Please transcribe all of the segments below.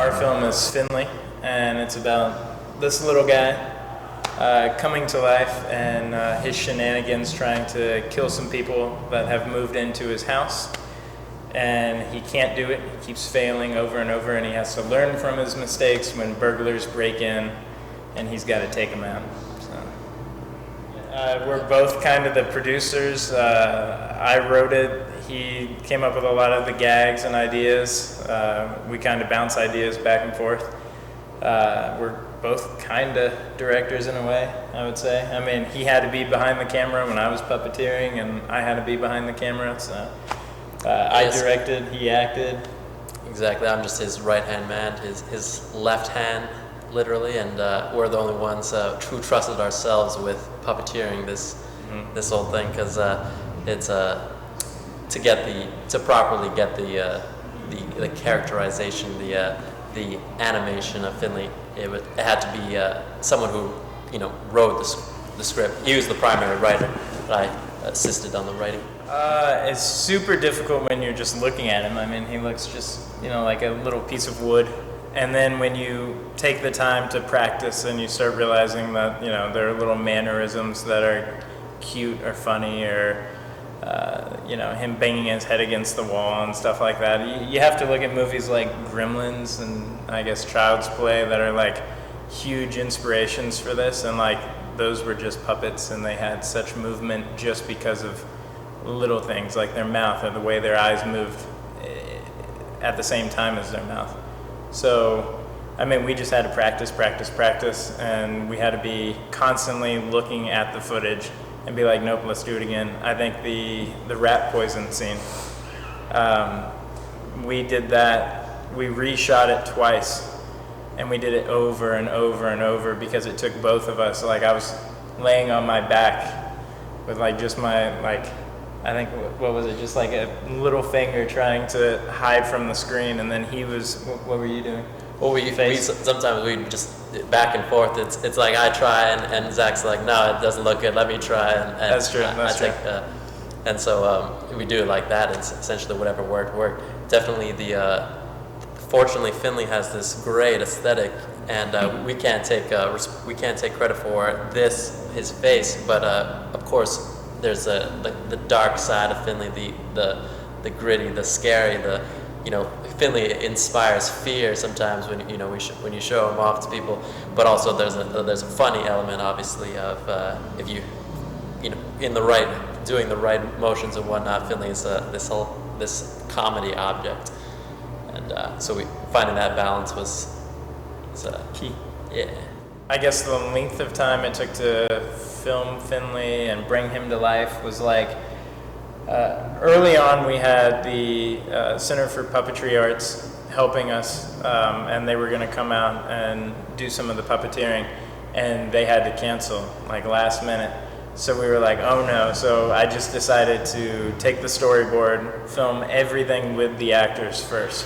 Our film is Finley, and it's about this little guy coming to life and his shenanigans trying to kill some people that have moved into his house. And he can't do it. He keeps failing over and over, and he has to learn from his mistakes when burglars break in, and he's got to take them out. So, we're both kind of the producers. I wrote it. He came up with a lot of the gags and ideas. We kind of bounce ideas back and forth. We're both kind of directors in a way, I would say. I mean, he had to be behind the camera when I was puppeteering, and I had to be behind the camera, so... I directed, he acted. Exactly, I'm just his right-hand man, his left hand, literally, and we're the only ones who trusted ourselves with puppeteering this whole thing, because it's to properly get the characterization, the animation of Finley. It had to be someone who wrote the script. He was the primary writer, but I assisted on the writing. It's super difficult when you're just looking at him. I mean, he looks just, like a little piece of wood. And then when you take the time to practice and you start realizing that, there are little mannerisms that are cute or funny, or, him banging his head against the wall and stuff like that. You have to look at movies like Gremlins and, I guess, Child's Play that are, like, huge inspirations for this. And, like, those were just puppets, and they had such movement just because of little things like their mouth or the way their eyes moved at the same time as their mouth. So, I mean, we just had to practice, and we had to be constantly looking at the footage and be like, nope, let's do it again. I think the rat poison scene, we did that, we reshot it twice, and we did it over and over and over because it took both of us. Like, I was laying on my back with just my, I think, what was it, just like a little finger trying to hide from the screen, and then he was, what were you doing? Well, we sometimes we just back and forth. It's like I try, and Zach's like, no, it doesn't look good, let me try. And that's true, that's true. And so we do it like that. It's essentially whatever worked. Definitely fortunately, Finley has this great aesthetic, and we can't take credit for his face, but of course, there's the dark side of Finley, the gritty, the scary, Finley inspires fear sometimes when when you show him off to people, but also there's a funny element, obviously, of if you doing the right motions and whatnot. Finley is this comedy object, and so finding that balance was key. Yeah. I guess the length of time it took to film Finley and bring him to life was early on we had the Center for Puppetry Arts helping us, and they were going to come out and do some of the puppeteering, and they had to cancel last minute. So we were like, oh no. So I just decided to take the storyboard, film everything with the actors first,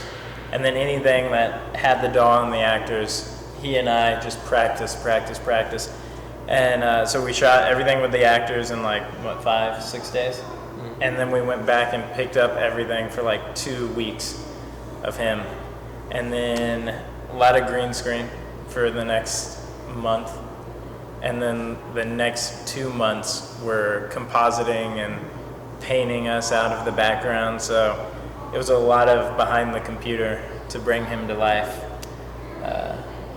and then anything that had the doll and the actors, he and I just practice. And so we shot everything with the actors in 5-6 days? Mm-hmm. And then we went back and picked up everything for 2 weeks of him. And then a lot of green screen for the next month. And then the next 2 months were compositing and painting us out of the background. So it was a lot of behind the computer to bring him to life.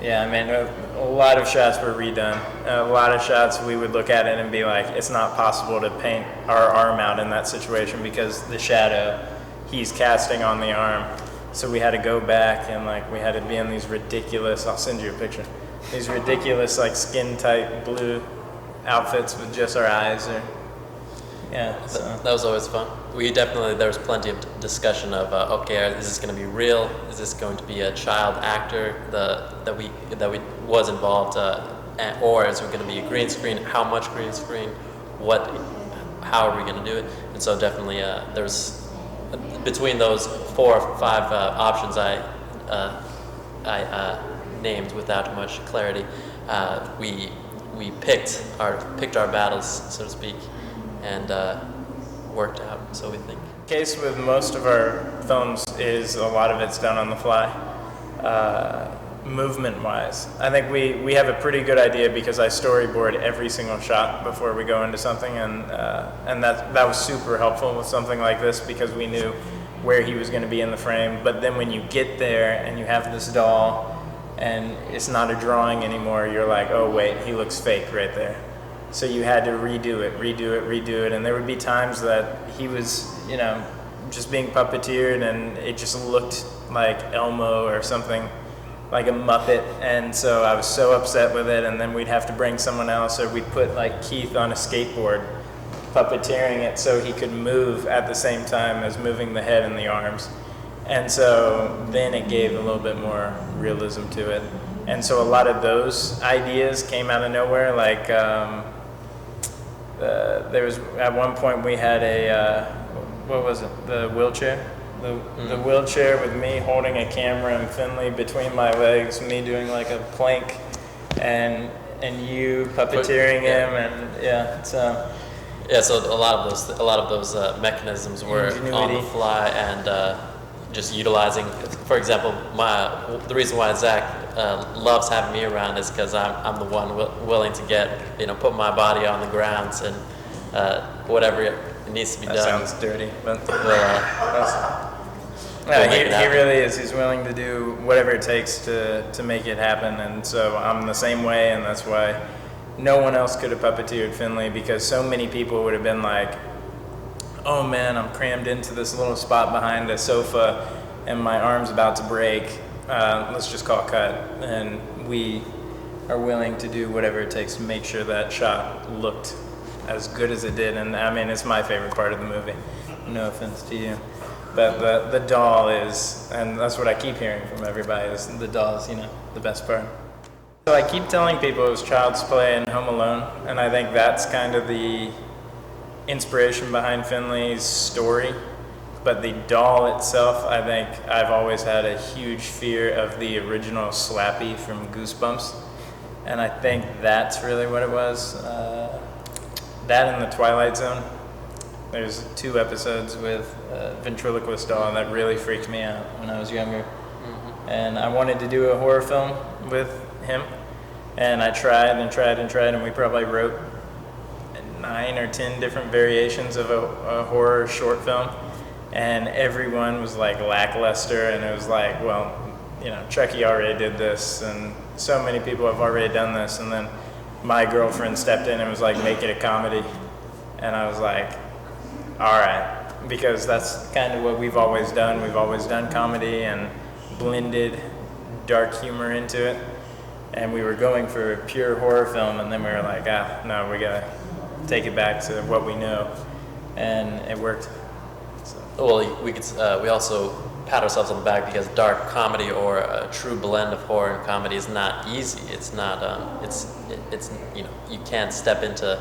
Yeah, I mean, a lot of shots were redone. A lot of shots we would look at it and be like, it's not possible to paint our arm out in that situation because the shadow he's casting on the arm. So we had to go back and we had to be in these ridiculous, I'll send you a picture, these ridiculous skin tight blue outfits with just our eyes. Yeah, so. That was always fun. There was plenty of discussion of okay, is this going to be real? Is this going to be a child actor that was involved, or is it going to be a green screen? How much green screen? How are we going to do it? And so definitely there's between those 4 or 5 options I named without much clarity. We picked our battles, so to speak, and worked out, so we think. The case with most of our films is a lot of it's done on the fly. movement-wise. I think we have a pretty good idea because I storyboard every single shot before we go into something, and that was super helpful with something like this because we knew where he was going to be in the frame. But then when you get there and you have this doll and it's not a drawing anymore, you're like, oh wait, he looks fake right there. So you had to redo it, and there would be times that he was, just being puppeteered and it just looked like Elmo or something, like a Muppet, and so I was so upset with it, and then we'd have to bring someone else, or we'd put like Keith on a skateboard, puppeteering it so he could move at the same time as moving the head and the arms. And so then it gave a little bit more realism to it. And so a lot of those ideas came out of nowhere, like there was, at one point we had what was it, the wheelchair? The wheelchair with me holding a camera and Finley between my legs, me doing like a plank, and you puppeteering him, and so a lot of those mechanisms were on the fly, and just utilizing. For example, the reason why Zach loves having me around is because I'm the one willing to put my body on the grounds and whatever it needs to be that done. Sounds dirty, but he really is. He's willing to do whatever it takes to make it happen, and so I'm the same way, and that's why no one else could have puppeteered Finley, because so many people would have been like, oh man, I'm crammed into this little spot behind a sofa and my arm's about to break. Let's just call cut. And we are willing to do whatever it takes to make sure that shot looked as good as it did. And I mean, it's my favorite part of the movie. No offense to you. But the doll is, and that's what I keep hearing from everybody, is the doll is, the best part. So I keep telling people it was Child's Play and Home Alone, and I think that's kind of the inspiration behind Finley's story. But the doll itself, I think I've always had a huge fear of the original Slappy from Goosebumps, and I think that's really what it was. That and the Twilight Zone. There's 2 episodes with ventriloquist doll that really freaked me out when I was younger. And I wanted to do a horror film with him, and I tried, and we probably wrote 9 or 10 different variations of a horror short film, and everyone was like lackluster, and it was like, well, Chucky already did this, and so many people have already done this, and then my girlfriend stepped in and was like, make it a comedy, and I was like, all right, because that's kind of what we've always done. We've always done comedy and blended dark humor into it, and we were going for a pure horror film, and then we were like, no, we gotta take it back to what we know, and it worked. So. Well, we also pat ourselves on the back because dark comedy or a true blend of horror and comedy is not easy. It's not. You can't step into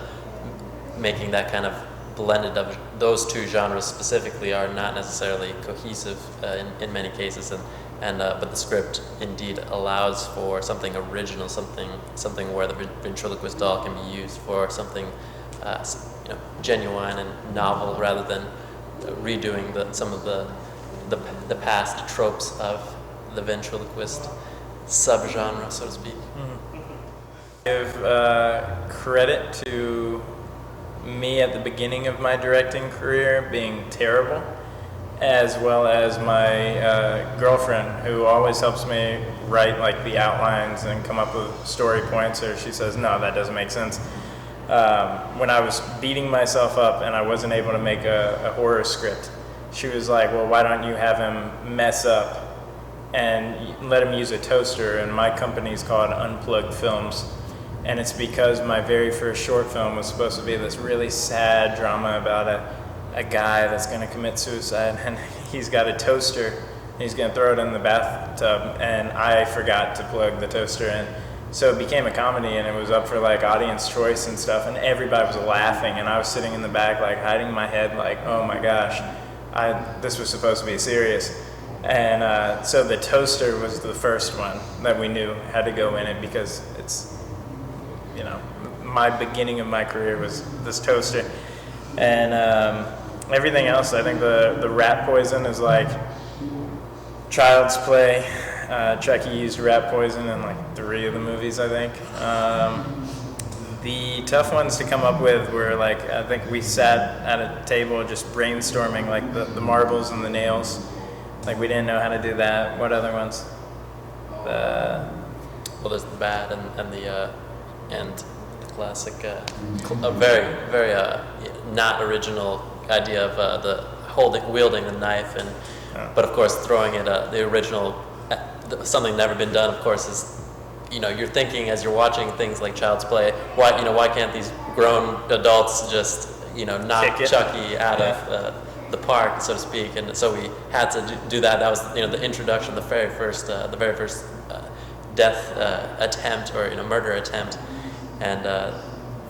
making that kind of blended of those 2 genres specifically are not necessarily cohesive in many cases, but the script indeed allows for something original, something where the ventriloquist doll can be used for something genuine and novel, rather than redoing some of the past tropes of the ventriloquist subgenre, so to speak. Give credit to me at the beginning of my directing career being terrible, as well as my girlfriend, who always helps me write like the outlines and come up with story points, or she says, no, that doesn't make sense. When I was beating myself up and I wasn't able to make a horror script, she was like, well, why don't you have him mess up and let him use a toaster? And my company's called Unplugged Films. And it's because my very first short film was supposed to be this really sad drama about a guy that's going to commit suicide, and he's got a toaster, and he's going to throw it in the bathtub, and I forgot to plug the toaster in. So it became a comedy, and it was up for like audience choice and stuff, and everybody was laughing, and I was sitting in the back like hiding my head like, oh my gosh, this was supposed to be serious. And so the toaster was the first one that we knew had to go in it, because it's, my beginning of my career was this toaster. And everything else, I think the rat poison is like Child's Play Chucky used rat poison in like 3 of the movies, I think. The tough ones to come up with were like, I think we sat at a table just brainstorming like the marbles and the nails. Like we didn't know how to do that. What other ones? Well, there's the bat and the classic, a very, very not original idea of wielding the knife, and but of course throwing it. The original, something never been done. Of course, is you're thinking as you're watching things like Child's Play. Why can't these grown adults just knock Chucky out of the park, so to speak? And so we had to do that. That was the introduction, the very first death attempt or murder attempt. And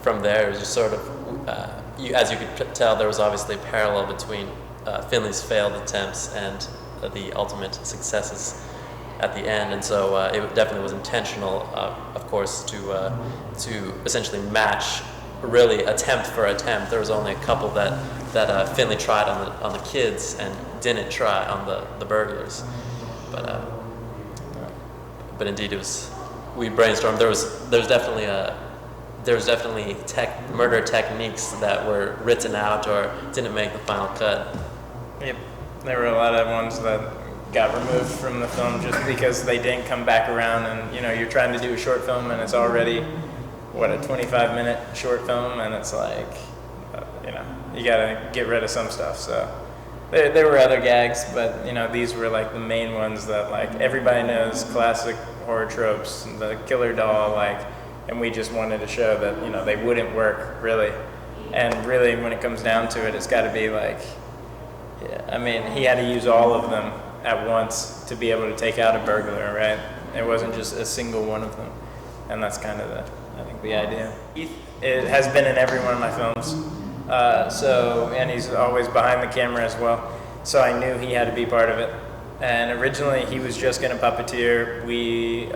from there, it was just sort of, as you could tell, there was obviously a parallel between Finley's failed attempts and the ultimate successes at the end. And so it definitely was intentional, of course, to essentially match, really attempt for attempt. There was only a couple that Finley tried on the kids and didn't try on the burglars. But indeed, we brainstormed. There's definitely murder techniques that were written out or didn't make the final cut. Yep, there were a lot of ones that got removed from the film just because they didn't come back around. And you're trying to do a short film and it's already a 25-minute short film, and it's like you gotta get rid of some stuff. So there were other gags, but these were like the main ones that like everybody knows, classic horror tropes, the killer doll, and we just wanted to show that they wouldn't work really. And really, when it comes down to it, it's got to be like, he had to use all of them at once to be able to take out a burglar, right? It wasn't just a single one of them, and that's kind of the idea. It has been in every one of my films, and he's always behind the camera as well. So I knew he had to be part of it. And originally, he was just going to puppeteer. We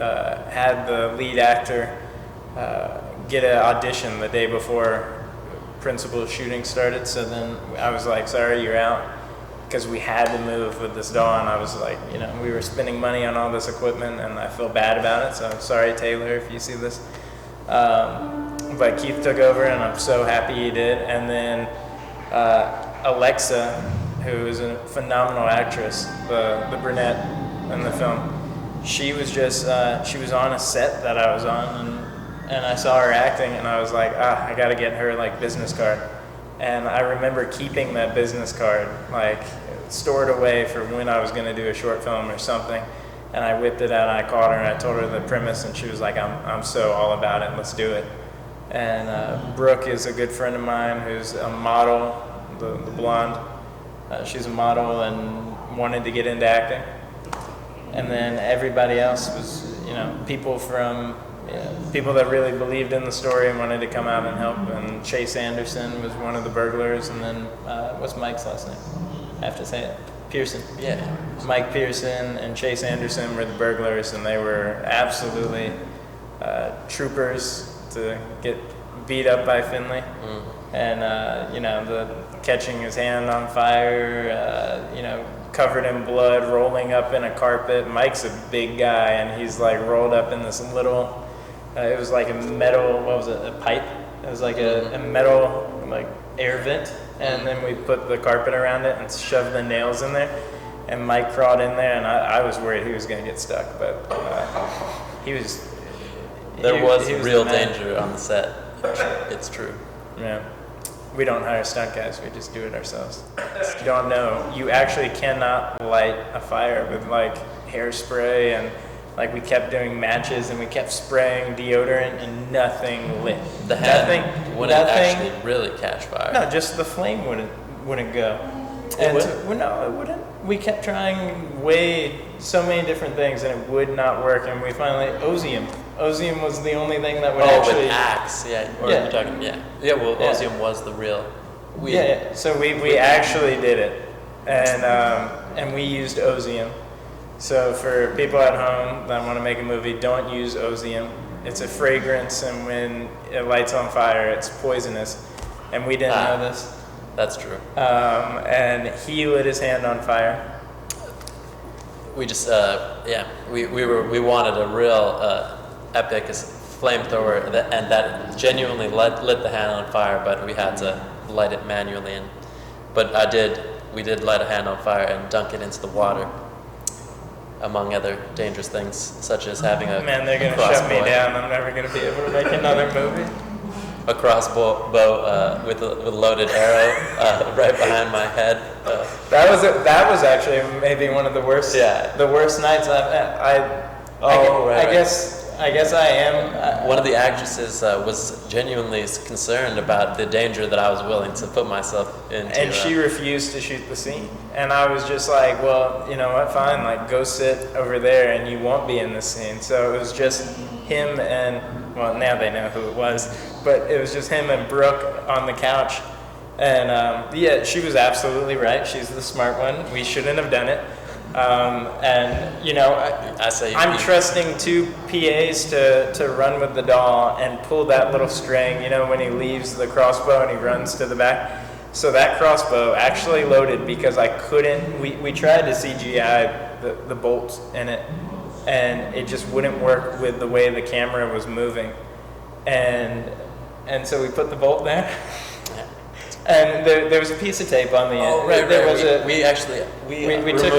had the lead actor get an audition the day before principal shooting started. So then I was like, sorry, you're out. Because we had to move with this doll, and I was like, we were spending money on all this equipment, and I feel bad about it. So sorry, Taylor, if you see this. But Keith took over, and I'm so happy he did. And then Alexa, who is a phenomenal actress, the brunette in the film, she was she was on a set that I was on, and I saw her acting, and I was like, I gotta get her business card. And I remember keeping that business card stored away for when I was gonna do a short film or something. And I whipped it out, and I called her, and I told her the premise, and she was like, I'm so all about it, let's do it. And Brooke is a good friend of mine who's a model, the blonde. She's a model and wanted to get into acting. And then everybody else was, people that really believed in the story and wanted to come out and help. And Chase Anderson was one of the burglars. And then, what's Mike's last name? I have to say it. Pearson. Yeah. Mike Pearson and Chase Anderson were the burglars, and they were absolutely troopers to get beat up by Finley. And, the catching his hand on fire, covered in blood, rolling up in a carpet. Mike's a big guy, and he's rolled up in this little, it was like a metal, a pipe? It was like a metal, air vent. And then we put the carpet around it and shoved the nails in there. And Mike crawled in there, and I was worried he was going to get stuck, but he was... There was real danger on the set. It's true. Yeah. We don't hire stunt guys, we just do it ourselves. If you don't know, you actually cannot light a fire with hairspray, and we kept doing matches, and we kept spraying deodorant, and nothing lit. The hand wouldn't actually really catch fire. No, just the flame wouldn't go. It would? No, it wouldn't. We kept trying so many different things, and it would not work. And we finally Osium. Osium was the only thing that would actually. With Axe, yeah. Yeah. You're talking, yeah. Yeah. Well, Osium was the real. Yeah. So we actually did it, and we used Osium. So for people at home that want to make a movie, don't use Osium. It's a fragrance, and when it lights on fire, it's poisonous. And we didn't know this. That's true. And he lit his hand on fire. we just we wanted a real epic flamethrower and that genuinely lit the hand on fire, but we had to light it manually. But we did light a hand on fire and dunk it into the water, among other dangerous things, such as having a Man, they're going to shut me down. I'm never going to be able to make another movie. A crossbow with a loaded arrow right behind my head. That was actually maybe one of the worst. Yeah. The worst nights I guess I am. One of the actresses was genuinely concerned about the danger that I was willing to put myself into. And she refused to shoot the scene. And I was just like, well, you know what, fine, like go sit over there and you won't be in this scene. So it was just him and, well, now they know who it was, but it was just him and Brooke on the couch. And yeah, she was absolutely right. She's the smart one. We shouldn't have done it. And you know, I'm trusting two PAs to run with the doll and pull that little string, you know, when he leaves the crossbow and he runs to the back. So that crossbow actually loaded because I couldn't, we tried to CGI the bolts in it, and it just wouldn't work with the way the camera was moving. And so we put the bolt there. And there was a piece of tape on the end. Oh, right, there right. was a, we took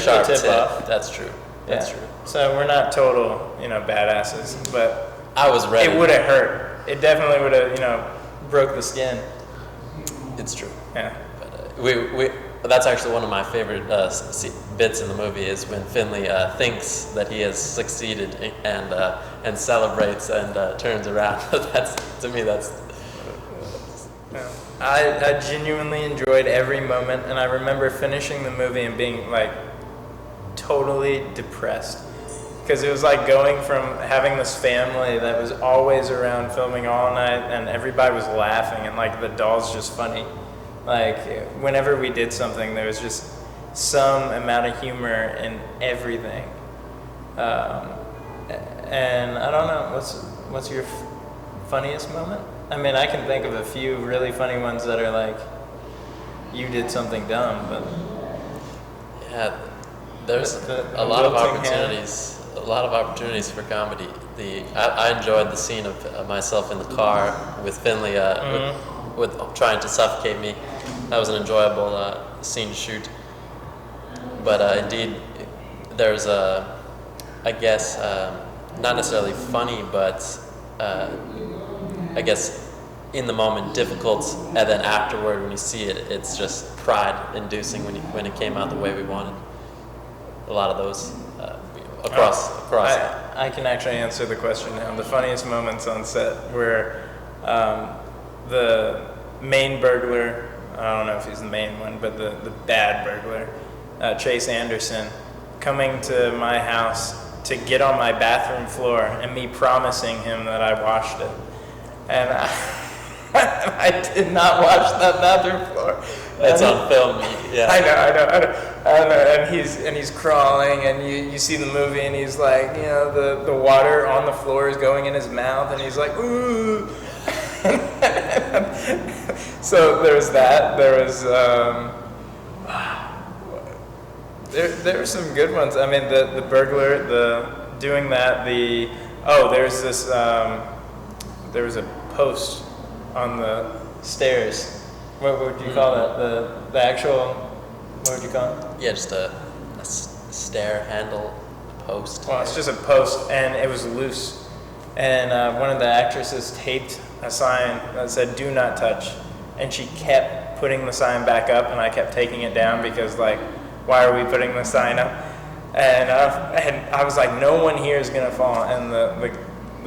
the tip off. That's true. That's true. So we're not total, you know, badasses, but I was ready. It would have hurt. It definitely would have, you know, broke the skin. It's true. Yeah. But that's actually one of my favorite bits in the movie is when Finley thinks that he has succeeded and celebrates and turns around. To me, that's. Yeah. I genuinely enjoyed every moment, and I remember finishing the movie and being like totally depressed, because it was like going from having this family that was always around filming all night and everybody was laughing and like the doll's just funny. Like whenever we did something, there was just some amount of humor in everything. And I don't know, what's your funniest moment? I mean, I can think of a few really funny ones that are like, you did something dumb, but yeah, there's a lot of opportunities. A lot of opportunities for comedy. I enjoyed the scene of myself in the car with Finley with trying to suffocate me. That was an enjoyable scene to shoot. But indeed, there's I guess not necessarily funny, but I guess in the moment difficult, and then afterward when you see it, it's just pride-inducing when it came out the way we wanted. A lot of those across. I can actually answer the question now. The funniest moments on set were the main burglar. I don't know if he's the main one, but the bad burglar, Chase Anderson, coming to my house to get on my bathroom floor and me promising him that I washed it. And I did not wash that bathroom floor. It's on film. Yeah. I know. And he's crawling, and you see the movie, and he's like, you know, the water on the floor is going in his mouth, and he's like, ooh. So there was that. There was there were some good ones. I mean, the burglar, doing that. There's this. There was a post on the stairs. What would you call that? The actual, what would you call it? Yeah, just a stair handle post. Well, it's just a post, and it was loose. And one of the actresses taped a sign that said, "Do not touch." And she kept putting the sign back up, and I kept taking it down because, like, why are we putting the sign up? And I was like, no one here is going to fall. And the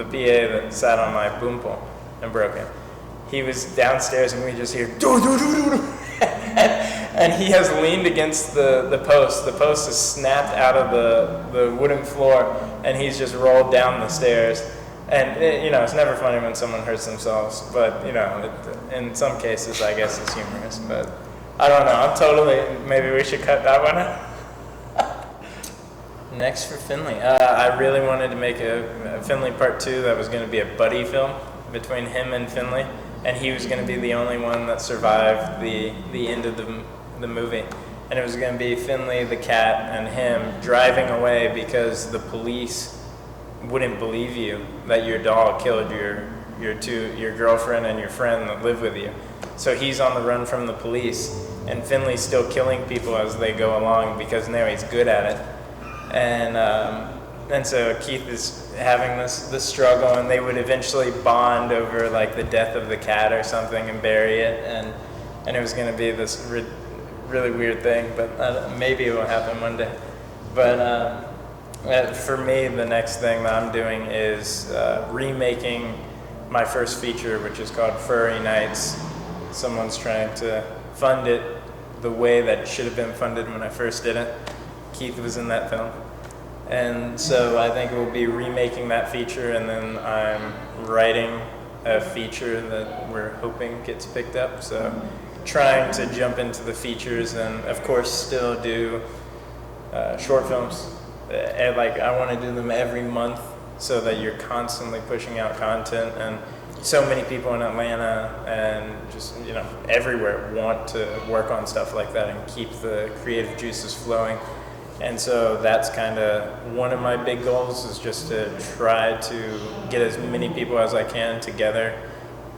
PA that sat on my boom pole and broke it, he was downstairs, and we just hear, "Do, do, do, do, do." And he has leaned against the post. The post is snapped out of the wooden floor, and he's just rolled down the stairs. And, it's never funny when someone hurts themselves, but, in some cases, I guess it's humorous. But I don't know. Maybe we should cut that one out. Next for Finley. I really wanted to make a Finley Part 2 that was going to be a buddy film between him and Finley, and he was going to be the only one that survived the end of the movie. and it was going to be Finley the cat and him driving away because the police wouldn't believe you that your dog killed your girlfriend and your friend that lived with you. So he's on the run from the police, and Finley's still killing people as they go along because now he's good at it. And so Keith is having this struggle, and they would eventually bond over like the death of the cat or something and bury it, and it was going to be this really weird thing, but maybe it will happen one day. But for me, the next thing that I'm doing is remaking my first feature, which is called Furry Nights. Someone's trying to fund it the way that it should have been funded when I first did it. Keith was in that film. And so I think we'll be remaking that feature, and then I'm writing a feature that we're hoping gets picked up. So trying to jump into the features, and of course still do short films. Like I want to do them every month so that you're constantly pushing out content, and so many people in Atlanta and just everywhere want to work on stuff like that and keep the creative juices flowing. And so that's kind of one of my big goals, is just to try to get as many people as I can together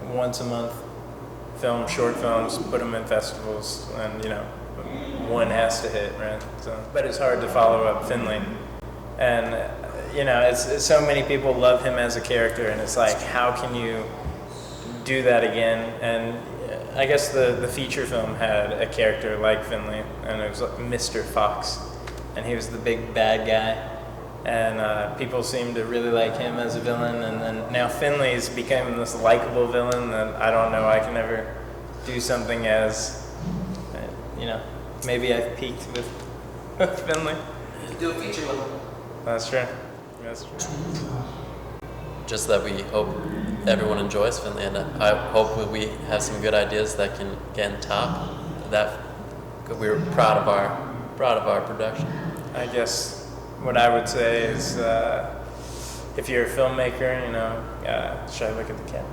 once a month, film short films, put them in festivals, and one has to hit, right? So, but it's hard to follow up Finley, and it's so many people love him as a character, and it's like, how can you do that again? And I guess the feature film had a character like Finley, and it was like Mr. Fox, and he was the big bad guy, and people seemed to really like him as a villain, and then now Finley's become this likable villain that I don't know I can ever do something as, maybe I've peaked with Finley. You can do a feature with him. That's true. That's true. Just that we hope everyone enjoys Finley, and I hope we have some good ideas that can get on top. That we're proud of our production. I guess what I would say is, if you're a filmmaker, should I look at the camera?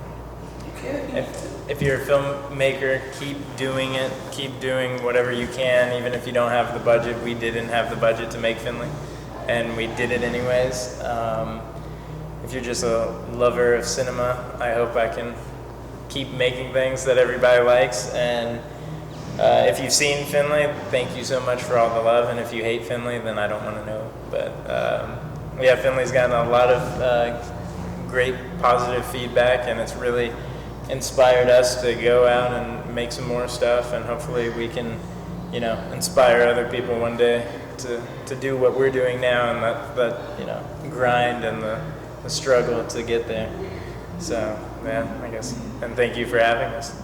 You can. If you're a filmmaker, keep doing it. Keep doing whatever you can, even if you don't have the budget. We didn't have the budget to make Finley, and we did it anyways. If you're just a lover of cinema, I hope I can keep making things that everybody likes. And if you've seen Finley, thank you so much for all the love. And if you hate Finley, then I don't want to know. But Finley's gotten a lot of great positive feedback, and it's really inspired us to go out and make some more stuff. And hopefully we can, inspire other people one day to do what we're doing now, and that grind and the struggle to get there. So, yeah, I guess. And thank you for having us.